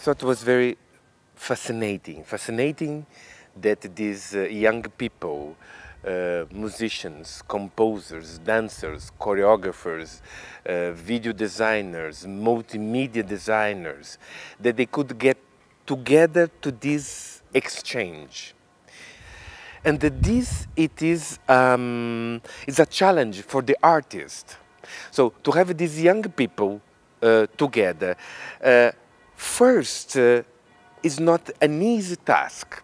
thought was very fascinating that these young people, musicians, composers, dancers, choreographers, video designers, multimedia designers, that they could get together to this exchange. And that this, it is a challenge for the artist. So to have these young people together, first, is not an easy task.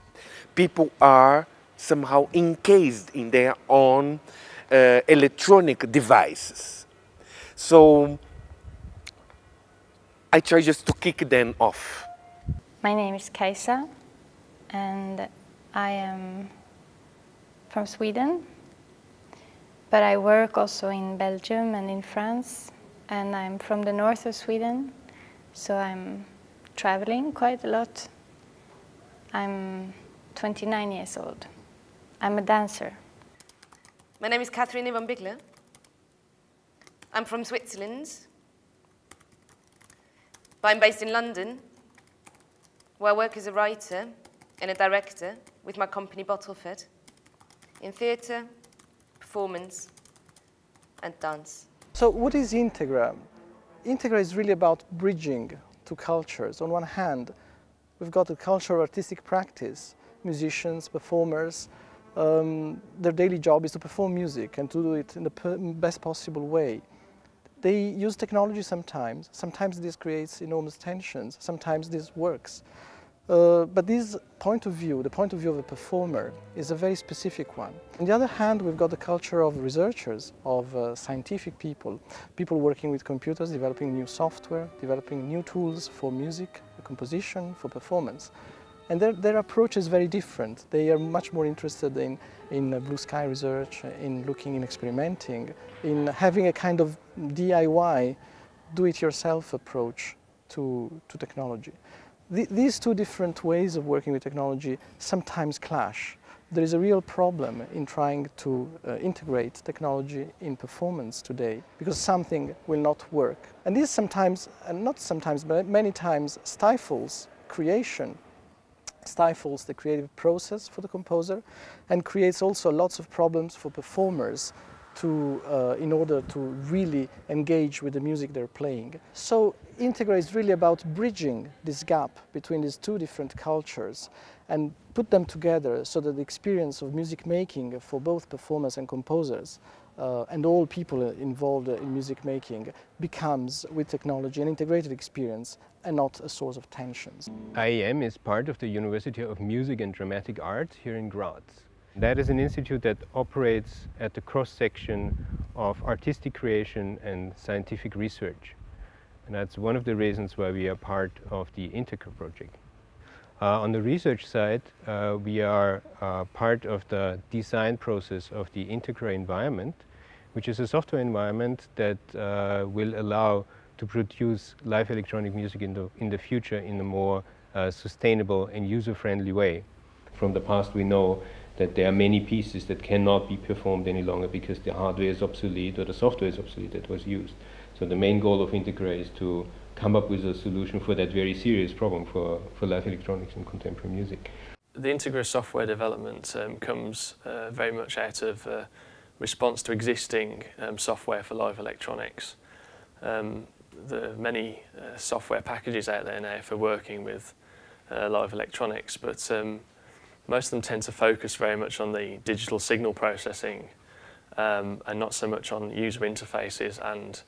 People are somehow encased in their own electronic devices. So I try just to kick them off. My name is Kajsa, and I am from Sweden, but I work also in Belgium and in France, and I'm from the north of Sweden, so I'm traveling quite a lot. I'm 29 years old. I'm a dancer. My name is Catherine van Bickle. I'm from Switzerland, but I'm based in London, where I work as a writer and a director with my company Bottleford in theatre, performance and dance. So what is Integra? Integra is really about bridging two cultures. On one hand, we've got a cultural artistic practice. Musicians, performers, their daily job is to perform music and to do it in the best possible way. They use technology sometimes. Sometimes this creates enormous tensions. Sometimes this works. But this point of view, the point of view of the performer, is a very specific one. On the other hand, we've got the culture of researchers, of scientific people, people working with computers, developing new software, developing new tools for music, composition, for performance. And their approach is very different. They are much more interested in blue sky research, in looking, in experimenting, in having a kind of DIY, do-it-yourself approach to technology. These two different ways of working with technology sometimes clash. There is a real problem in trying to integrate technology in performance today, because something will not work. And this sometimes, and not sometimes, but many times, stifles creation, stifles the creative process for the composer, and creates also lots of problems for performers in order to really engage with the music they're playing. So Integra is really about bridging this gap between these two different cultures and put them together so that the experience of music making for both performers and composers and all people involved in music making becomes, with technology, an integrated experience and not a source of tensions. IEM is part of the University of Music and Dramatic Art here in Graz. That is an institute that operates at the cross-section of artistic creation and scientific research. And that's one of the reasons why we are part of the Integra project. On the research side, we are part of the design process of the Integra environment, which is a software environment that will allow to produce live electronic music in the future in a more sustainable and user-friendly way. From the past, we know that there are many pieces that cannot be performed any longer because the hardware is obsolete or the software is obsolete that was used. So the main goal of Integra is to come up with a solution for that very serious problem for live electronics and contemporary music. The Integra software development comes very much out of response to existing software for live electronics. There are many software packages out there now for working with live electronics, but most of them tend to focus very much on the digital signal processing and not so much on user interfaces and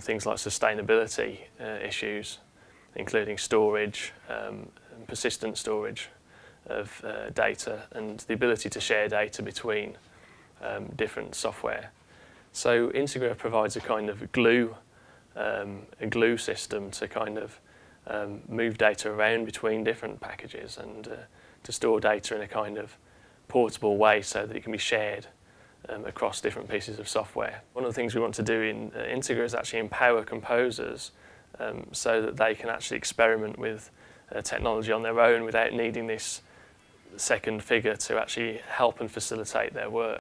things like sustainability issues, including storage, persistent storage of data and the ability to share data between different software. So Integra provides a kind of glue system to kind of move data around between different packages and to store data in a kind of portable way so that it can be shared across different pieces of software. One of the things we want to do in Integra is actually empower composers so that they can actually experiment with technology on their own without needing this second figure to actually help and facilitate their work.